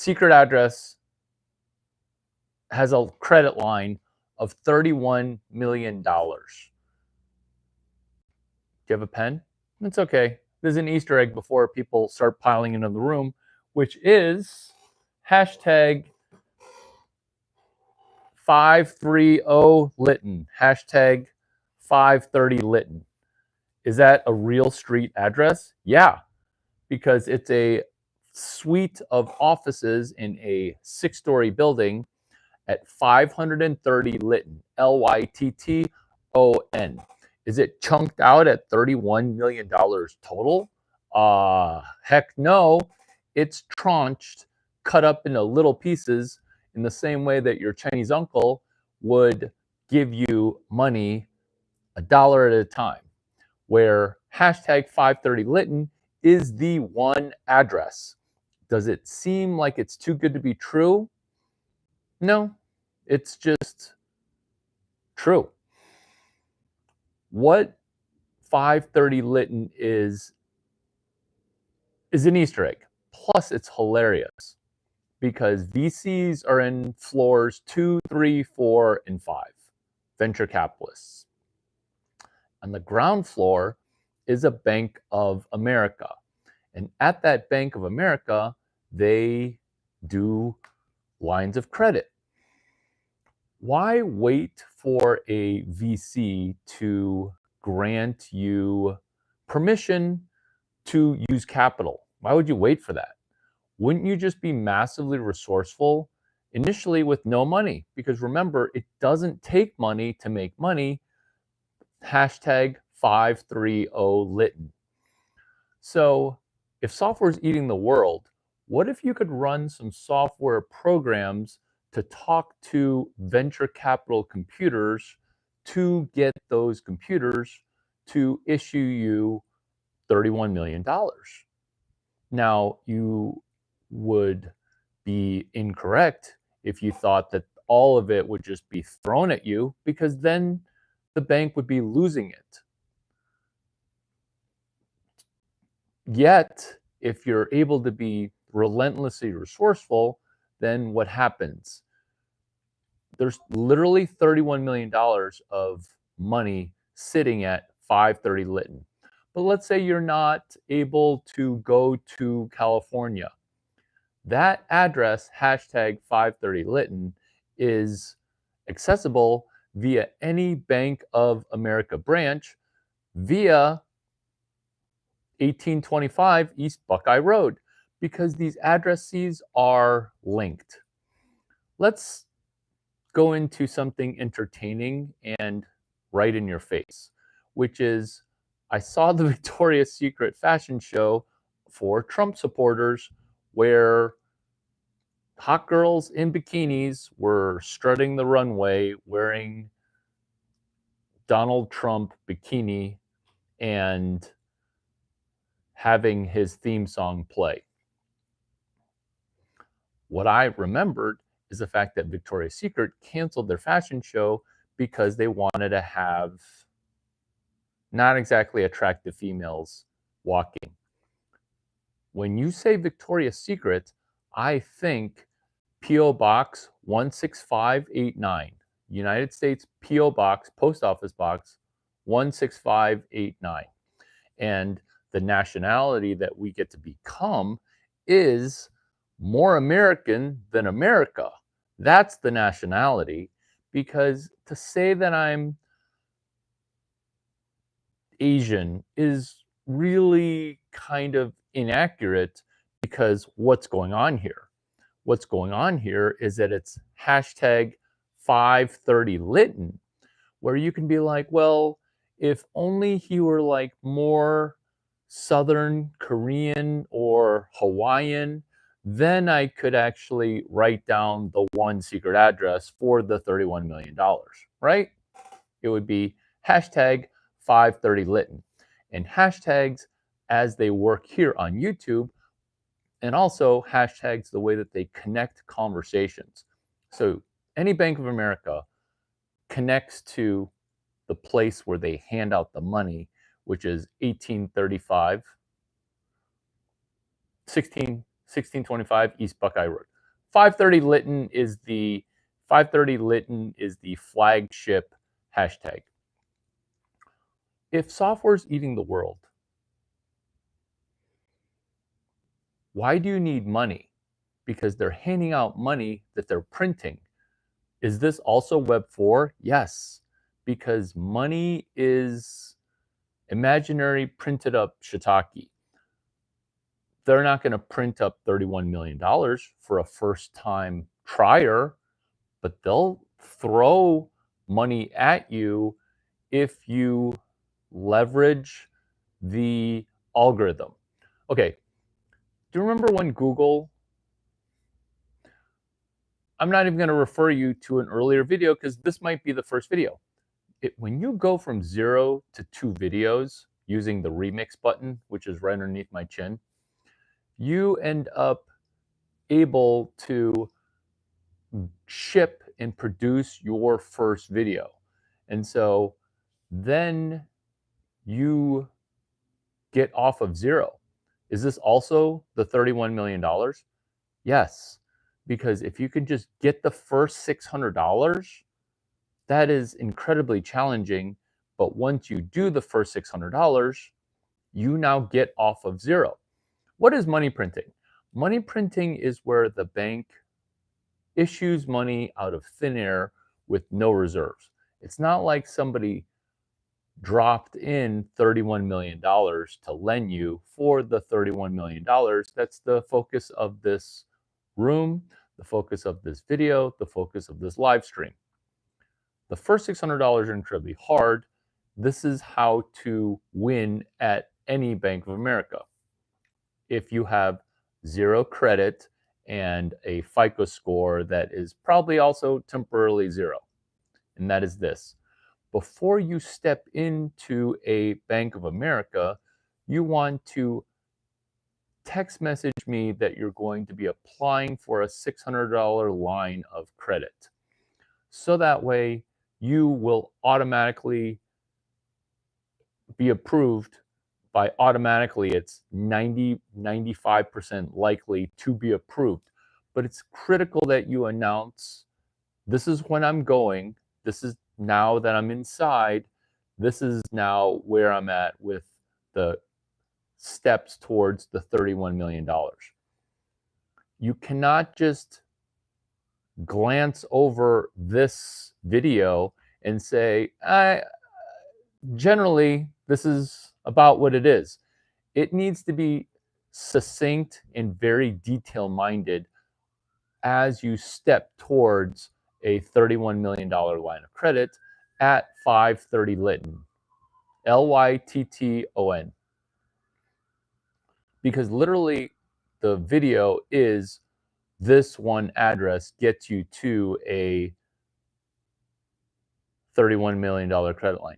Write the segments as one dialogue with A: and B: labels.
A: secret address has a credit line of $31 million. Do you have a pen? It's okay. There's an Easter egg before people start piling into the room, which is hashtag 530 Lytton. Hashtag 530 Lytton. Is that a real street address? Yeah, because it's a suite of offices in a 6-story building at 530 Lytton, Lytton. Is it chunked out at $31 million total? Heck no. It's tranched, cut up into little pieces in the same way that your Chinese uncle would give you money $1 at a time, where hashtag 530 Lytton is the one address. Does it seem like it's too good to be true? No, it's just true. What 530 Lytton is an Easter egg. Plus, it's hilarious because VCs are in floors 2, 3, 4, and 5, venture capitalists. On the ground floor is a Bank of America. And at that Bank of America, they do lines of credit. Why wait for a VC to grant you permission to use capital? Why would you wait for that? Wouldn't you just be massively resourceful initially with no money? Because remember, it doesn't take money to make money. Hashtag 530 Lytton. So if software is eating the world, what if you could run some software programs to talk to venture capital computers to get those computers to issue you $31 million? Now, you would be incorrect if you thought that all of it would just be thrown at you, because then the bank would be losing it. Yet, if you're able to be relentlessly resourceful, then what happens? There's literally $31 million of money sitting at 530 Lytton. But let's say you're not able to go to California. That address, hashtag 530 Lytton, is accessible via any Bank of America branch via 1825 East Buckeye Road, because these addresses are linked. Let's go into something entertaining and right in your face, which is I saw the Victoria's Secret fashion show for Trump supporters where hot girls in bikinis were strutting the runway wearing Donald Trump bikini and having his theme song play. What I remembered is the fact that Victoria's Secret canceled their fashion show because they wanted to have not exactly attractive females walking. When you say Victoria's Secret, I think P.O. Box 16589, United States P.O. Box, Post Office Box 16589. And the nationality that we get to become is more American than America. That's the nationality, because to say that I'm Asian is really kind of inaccurate, because what's going on here? What's going on here is that it's hashtag 530 Lytton, where you can be like, well, if only he were like more Southern Korean or Hawaiian, then I could actually write down the one secret address for the $31 million, right? It would be hashtag 530 Lytton. And hashtags, as they work here on YouTube, and also hashtags the way that they connect conversations. So any Bank of America connects to the place where they hand out the money, which is 1625 East Buckeye Road. 530 Lytton is the 530 Lytton is the flagship hashtag. If software's eating the world, why do you need money? Because they're handing out money that they're printing. Is this also Web 4? Yes, because money is imaginary printed up shiitake. They're not going to print up $31 million for a first-time trier, but they'll throw money at you if you leverage the algorithm. Okay, do you remember when Google, I'm not even going to refer you to an earlier video because this might be the first video. When you go from 0 to 2 videos using the remix button, which is right underneath my chin, you end up able to ship and produce your first video. And so then you get off of 0. Is this also the $31 million? Yes, because if you can just get the first $600, that is incredibly challenging. But once you do the first $600, you now get off of 0. What is money printing? Money printing is where the bank issues money out of thin air with no reserves. It's not like somebody dropped in $31 million to lend you for the $31 million. That's the focus of this room, the focus of this video, the focus of this live stream. The first $600 are incredibly hard. This is how to win at any Bank of America. If you have 0 credit and a FICO score that is probably also temporarily 0, and that is this. Before you step into a Bank of America, you want to text message me that you're going to be applying for a $600 line of credit. So that way you will automatically be approved by automatically. It's 95% likely to be approved. But it's critical that you announce, this is when I'm going, this is now that I'm inside, this is now where I'm at with the steps towards the $31 million. You cannot just glance over this video and say, generally, this is about what it is. It needs to be succinct and very detail-minded as you step towards a $31 million line of credit at 530 Lytton, Lytton. Because literally the video is this one address gets you to a $31 million credit line.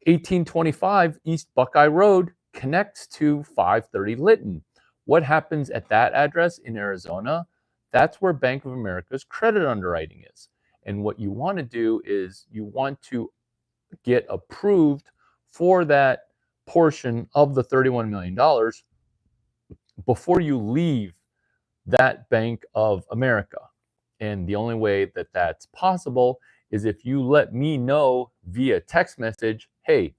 A: 1825 East Buckeye Road connects to 530 Lytton. What happens at that address in Arizona? That's where Bank of America's credit underwriting is. And what you want to do is you want to get approved for that portion of the $31 million before you leave that Bank of America. And the only way that that's possible is if you let me know via text message, hey,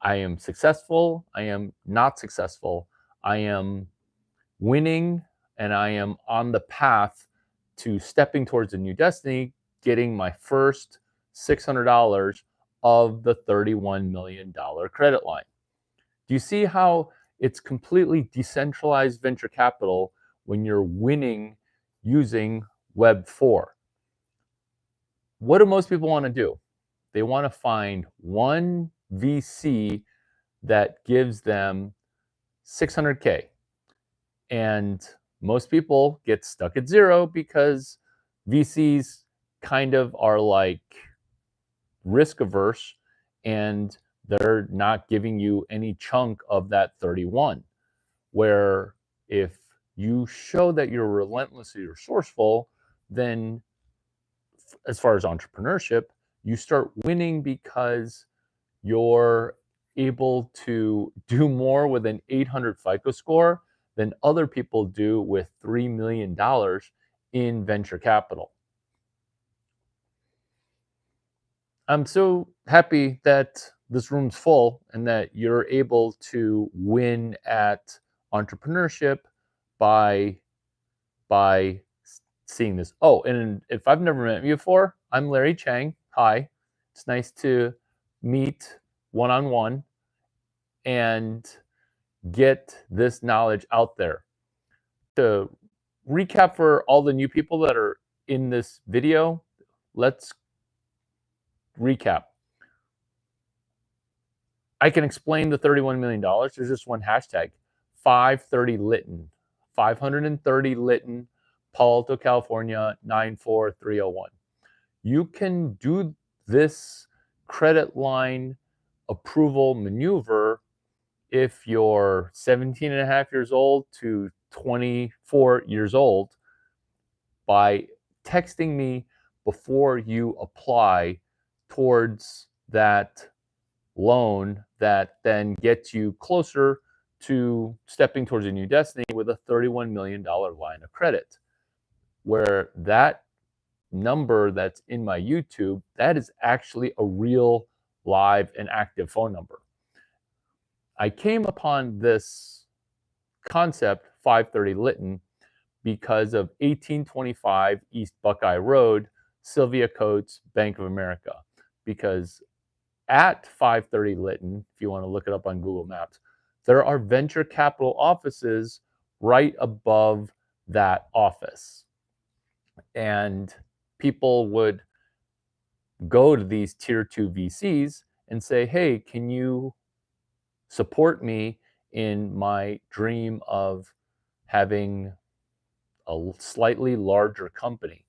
A: I am successful, I am not successful, I am winning, and I am on the path to stepping towards a new destiny, getting my first $600 of the $31 million credit line. Do you see how it's completely decentralized venture capital when you're winning using Web 4? What do most people want to do? They want to find one VC that gives them 600K. And most people get stuck at 0 because VCs kind of are like risk averse and they're not giving you any chunk of that 31. Where if you show that you're relentlessly resourceful, then as far as entrepreneurship, you start winning because you're able to do more with an 800 FICO score than other people do with $3 million in venture capital. I'm so happy that this room's full and that you're able to win at entrepreneurship by seeing this. Oh, and if I've never met you before, I'm Larry Chang. Hi. It's nice to meet one-on-one and get this knowledge out there. To recap for all the new people that are in this video, let's recap. I can explain the $31 million. There's just one hashtag, 530 Lytton, 530 Lytton, Palo Alto, California, 94301. You can do this credit line approval maneuver if you're 17 and a half years old to 24 years old by texting me before you apply towards that loan that then gets you closer to stepping towards a new destiny with a $31 million line of credit. Where that number that's in my YouTube, that is actually a real live and active phone number. I came upon this concept, 530 Lytton, because of 1825 East Buckeye Road, Sylvia Coates, Bank of America. Because at 530 Lytton, if you want to look it up on Google Maps, there are venture capital offices right above that office. And people would go to these tier 2 VCs and say, hey, can you support me in my dream of having a slightly larger company?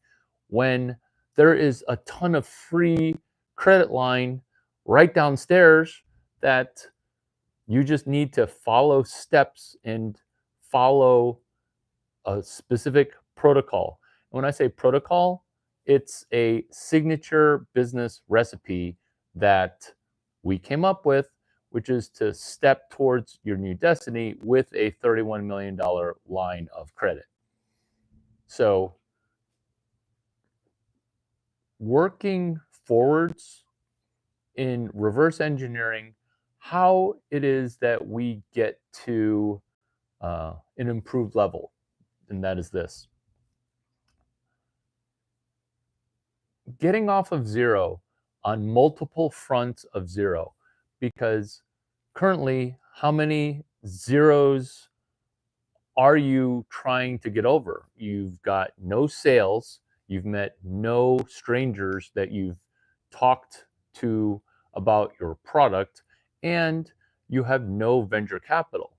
A: When there is a ton of free credit line right downstairs that you just need to follow steps and follow a specific protocol. And when I say protocol, it's a signature business recipe that we came up with, which is to step towards your new destiny with a $31 million line of credit. So working forwards in reverse engineering how it is that we get to an improved level, and that is this. Getting off of zero on multiple fronts of zero, because currently, how many zeros are you trying to get over? You've got no sales, you've met no strangers that you've talked to about your product, and you have no venture capital.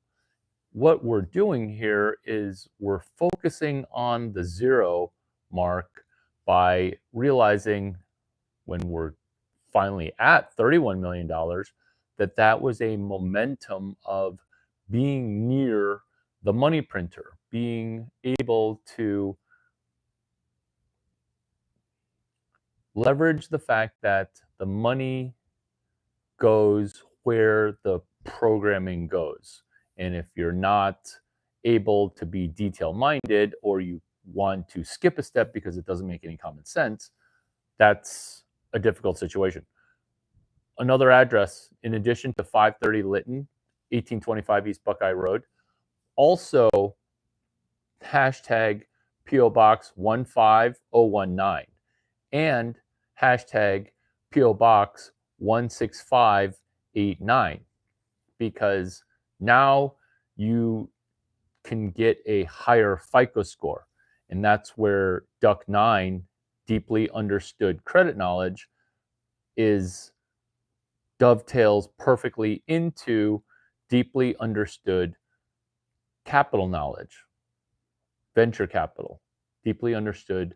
A: What we're doing here is we're focusing on the zero mark by realizing when we're finally at $31 million that that was a momentum of being near the money printer, being able to leverage the fact that the money goes where the programming goes. And if you're not able to be detail-minded, or you want to skip a step because it doesn't make any common sense, that's a difficult situation. Another address, in addition to 530 Lytton, 1825 East Buckeye Road, also hashtag PO Box 15019 and hashtag PO Box 16589, because now you can get a higher FICO score. And that's where Duck 9, deeply understood credit knowledge, dovetails perfectly into deeply understood capital knowledge, venture capital, deeply understood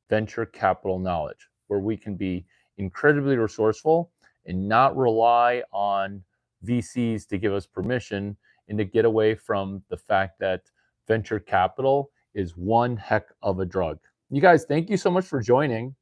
A: venture capital knowledge, where we can be incredibly resourceful and not rely on VCs to give us permission, and to get away from the fact that venture capital is one heck of a drug. You guys, thank you so much for joining.